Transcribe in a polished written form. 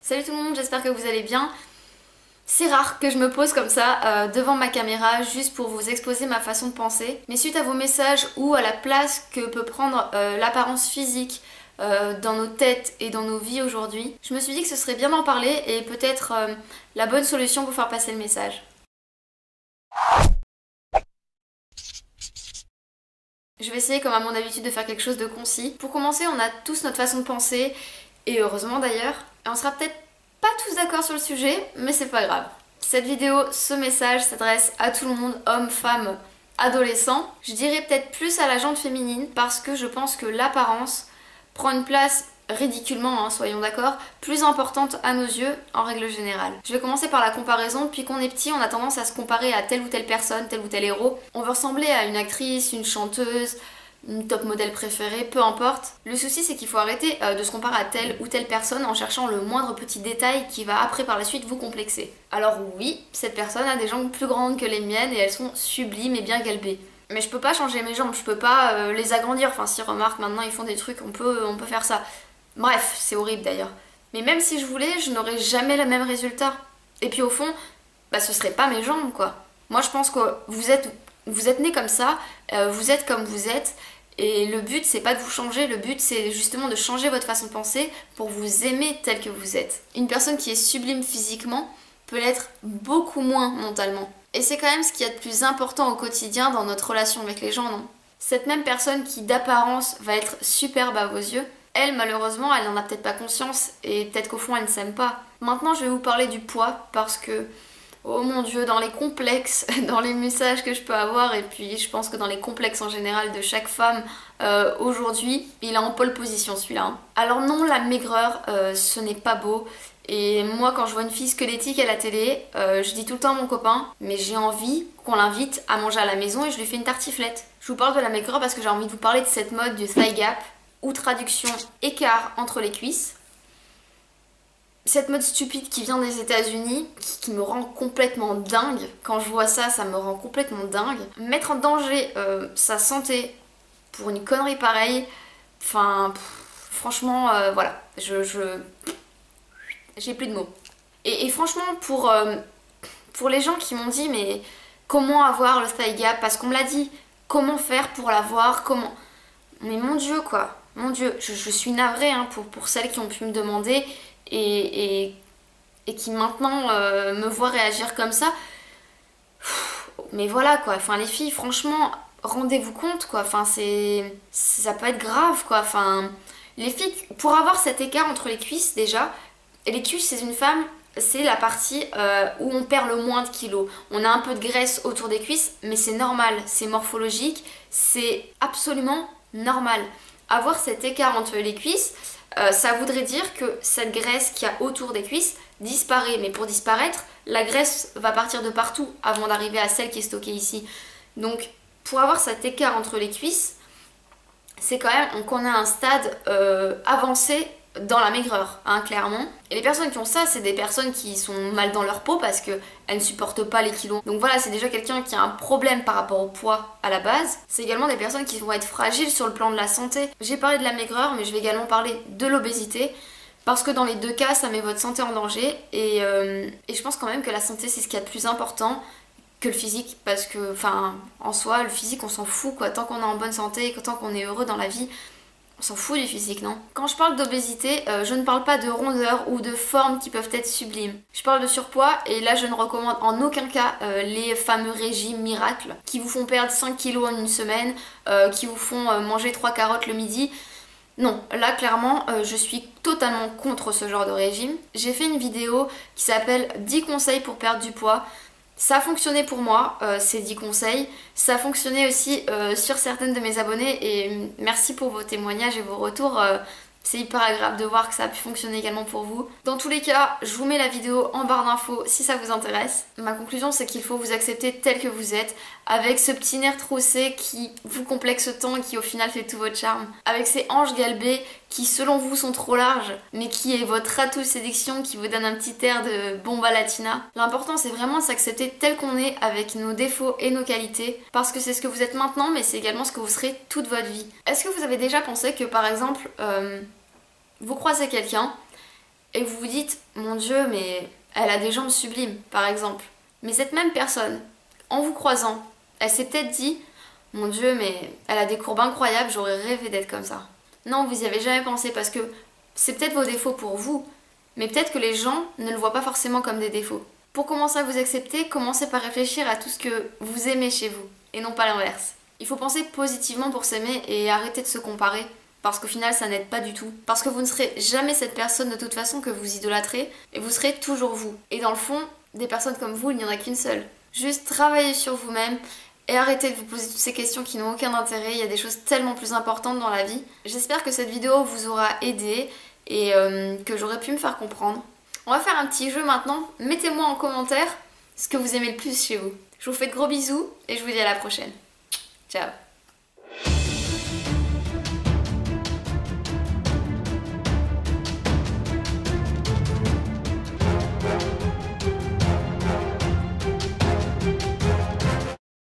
Salut tout le monde, j'espère que vous allez bien. C'est rare que je me pose comme ça devant ma caméra juste pour vous exposer ma façon de penser. Mais suite à vos messages ou à la place que peut prendre l'apparence physique dans nos têtes et dans nos vies aujourd'hui, je me suis dit que ce serait bien d'en parler et peut-être la bonne solution pour faire passer le message. Je vais essayer comme à mon habitude de faire quelque chose de concis. Pour commencer, on a tous notre façon de penser, et heureusement d'ailleurs. Et on sera peut-être pas tous d'accord sur le sujet, mais c'est pas grave. Cette vidéo, ce message s'adresse à tout le monde, hommes, femmes, adolescents. Je dirais peut-être plus à la gente féminine, parce que je pense que l'apparence prend une place ridiculement, soyons d'accord, plus importante à nos yeux en règle générale. Je vais commencer par la comparaison. Depuis qu'on est petit, on a tendance à se comparer à telle ou telle personne, tel ou tel héros. On veut ressembler à une actrice, une chanteuse, une top modèle préférée, peu importe. Le souci, c'est qu'il faut arrêter de se comparer à telle ou telle personne en cherchant le moindre petit détail qui va après par la suite vous complexer. Alors oui, cette personne a des jambes plus grandes que les miennes et elles sont sublimes et bien galbées. Mais je peux pas changer mes jambes, je peux pas les agrandir. Enfin si, remarque, maintenant ils font des trucs, on peut faire ça. Bref, c'est horrible d'ailleurs. Mais même si je voulais, je n'aurais jamais le même résultat. Et puis au fond, ce serait pas mes jambes quoi. Moi je pense que vous êtes né comme ça, vous êtes comme vous êtes. Et le but c'est pas de vous changer, le but c'est justement de changer votre façon de penser pour vous aimer tel que vous êtes. Une personne qui est sublime physiquement peut l'être beaucoup moins mentalement. Et c'est quand même ce qu'il y a de plus important au quotidien dans notre relation avec les gens, non? Cette même personne qui d'apparence va être superbe à vos yeux, elle malheureusement elle n'en a peut-être pas conscience et peut-être qu'au fond elle ne s'aime pas. Maintenant je vais vous parler du poids parce que oh mon dieu, dans les complexes, dans les messages que je peux avoir, et puis je pense que dans les complexes en général de chaque femme aujourd'hui, il est en pole position celui-là. Alors non, la maigreur, ce n'est pas beau. Et moi, quand je vois une fille squelettique à la télé, je dis tout le temps à mon copain, mais j'ai envie qu'on l'invite à manger à la maison et je lui fais une tartiflette. Je vous parle de la maigreur parce que j'ai envie de vous parler de cette mode du thigh gap, ou traduction écart entre les cuisses. Cette mode stupide qui vient des États-Unis, qui me rend complètement dingue. Quand je vois ça, ça me rend complètement dingue. Mettre en danger sa santé pour une connerie pareille, enfin, franchement, voilà, j'ai plus de mots. Et franchement, pour les gens qui m'ont dit, mais comment avoir le thigh gap, parce qu'on me l'a dit, comment faire pour l'avoir, comment... Mais mon Dieu, quoi, mon Dieu, je suis navrée pour celles qui ont pu me demander... Et qui maintenant me voient réagir comme ça. Mais voilà quoi, enfin les filles franchement rendez-vous compte quoi, enfin ça peut être grave quoi, enfin les filles pour avoir cet écart entre les cuisses déjà, et les cuisses c'est une femme, c'est la partie où on perd le moins de kilos. On a un peu de graisse autour des cuisses mais c'est normal, c'est morphologique, c'est absolument normal. Avoir cet écart entre les cuisses, ça voudrait dire que cette graisse qu'il y a autour des cuisses disparaît. Mais pour disparaître, la graisse va partir de partout avant d'arriver à celle qui est stockée ici. Donc pour avoir cet écart entre les cuisses, c'est quand même qu'on a un stade avancé dans la maigreur, clairement. Et les personnes qui ont ça, c'est des personnes qui sont mal dans leur peau parce qu'elles ne supportent pas les kilos. Donc voilà, c'est déjà quelqu'un qui a un problème par rapport au poids à la base. C'est également des personnes qui vont être fragiles sur le plan de la santé. J'ai parlé de la maigreur, mais je vais également parler de l'obésité. Parce que dans les deux cas, ça met votre santé en danger. Et je pense quand même que la santé, c'est ce qu'il y a de plus important que le physique. Parce que, enfin, en soi, le physique, on s'en fout, quoi. Tant qu'on est en bonne santé, tant qu'on est heureux dans la vie, on s'en fout du physique, non? Quand je parle d'obésité, je ne parle pas de rondeur ou de formes qui peuvent être sublimes. Je parle de surpoids et là je ne recommande en aucun cas les fameux régimes miracles qui vous font perdre 5 kilos en une semaine, qui vous font manger 3 carottes le midi. Non, là clairement je suis totalement contre ce genre de régime. J'ai fait une vidéo qui s'appelle 10 conseils pour perdre du poids. Ça a fonctionné pour moi, ces 10 conseils. Ça a fonctionné aussi sur certaines de mes abonnées et merci pour vos témoignages et vos retours. C'est hyper agréable de voir que ça a pu fonctionner également pour vous. Dans tous les cas, je vous mets la vidéo en barre d'infos si ça vous intéresse. Ma conclusion, c'est qu'il faut vous accepter tel que vous êtes, avec ce petit nerf troussé qui vous complexe tant et qui au final fait tout votre charme. Avec ces hanches galbées qui selon vous sont trop larges, mais qui est votre atout de séduction qui vous donne un petit air de bomba latina. L'important c'est vraiment de s'accepter tel qu'on est avec nos défauts et nos qualités, parce que c'est ce que vous êtes maintenant, mais c'est également ce que vous serez toute votre vie. Est-ce que vous avez déjà pensé que par exemple, vous croisez quelqu'un et vous vous dites mon Dieu mais elle a des jambes sublimes par exemple. Mais cette même personne, en vous croisant, elle s'est peut-être dit mon Dieu mais elle a des courbes incroyables, j'aurais rêvé d'être comme ça. Non, vous y avez jamais pensé parce que c'est peut-être vos défauts pour vous, mais peut-être que les gens ne le voient pas forcément comme des défauts. Pour commencer à vous accepter, commencez par réfléchir à tout ce que vous aimez chez vous, et non pas l'inverse. Il faut penser positivement pour s'aimer et arrêter de se comparer, parce qu'au final ça n'aide pas du tout. Parce que vous ne serez jamais cette personne de toute façon que vous idolâtrez, et vous serez toujours vous. Et dans le fond, des personnes comme vous, il n'y en a qu'une seule. Juste travaillez sur vous-même, et arrêtez de vous poser toutes ces questions qui n'ont aucun intérêt, il y a des choses tellement plus importantes dans la vie. J'espère que cette vidéo vous aura aidé, et que j'aurais pu me faire comprendre. On va faire un petit jeu maintenant. Mettez-moi en commentaire ce que vous aimez le plus chez vous. Je vous fais de gros bisous et je vous dis à la prochaine. Ciao.